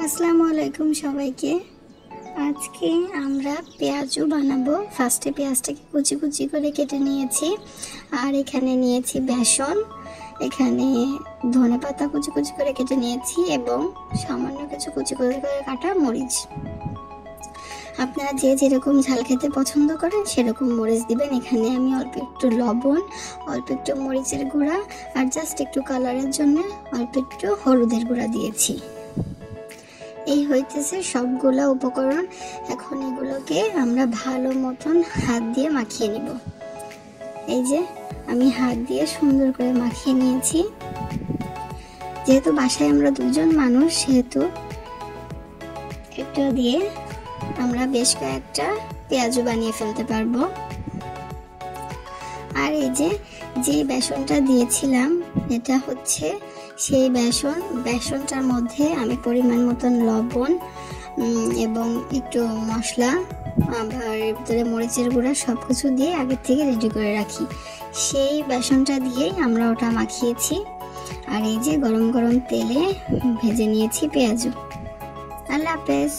আসসালামু আলাইকুম সবাইকে। আজকে আমরা পেঁয়াজু বানাবো। ফার্স্টে পেঁয়াজটাকে কুচি কুচি করে কেটে নিয়েছি, আর এখানে নিয়েছি বেসন, এখানে ধনেপাতা কুচি কুচি করে কেটে নিয়েছি এবং সামান্য কিছু কুচি কুচি করে কাটা মরিচ। আপনারা যে যেরকম ঝাল খেতে পছন্দ করেন সেরকম মরিচ দিবেন। এখানে আমি অল্প একটু লবণ, অল্প একটু মরিচের গুঁড়া আর জাস্ট একটু কালারের জন্য অল্প একটু হলুদের গুঁড়া দিয়েছি। এই হইতেছে সবগুলো উপকরণ। এখন এগুলোকে আমরা ভালো মতন হাত দিয়ে মাখিয়ে নিব। এই যে আমি হাত দিয়ে সুন্দর করে মাখিয়ে নিয়েছি। যেহেতু বাসায় আমরা দুজন মানুষ, সেহেতু এটা দিয়ে আমরা বেশ কয়েকটা পেঁয়াজু বানিয়ে ফেলতে পারবো। আর এই যে বেসনটা দিয়েছিলাম, এটা হচ্ছে সেই বেসনটার মধ্যে আমি পরিমাণ মতন লবণ এবং একটু মশলা, আবার ভিতরে মরিচের গুঁড়া সব কিছু দিয়ে আগের থেকে রেডি করে রাখি। সেই বেসনটা দিয়েই আমরা ওটা মাখিয়েছি। আর এই যে গরম গরম তেলে ভেজে নিয়েছি পেঁয়াজু। আল্লাহ হাফেজ।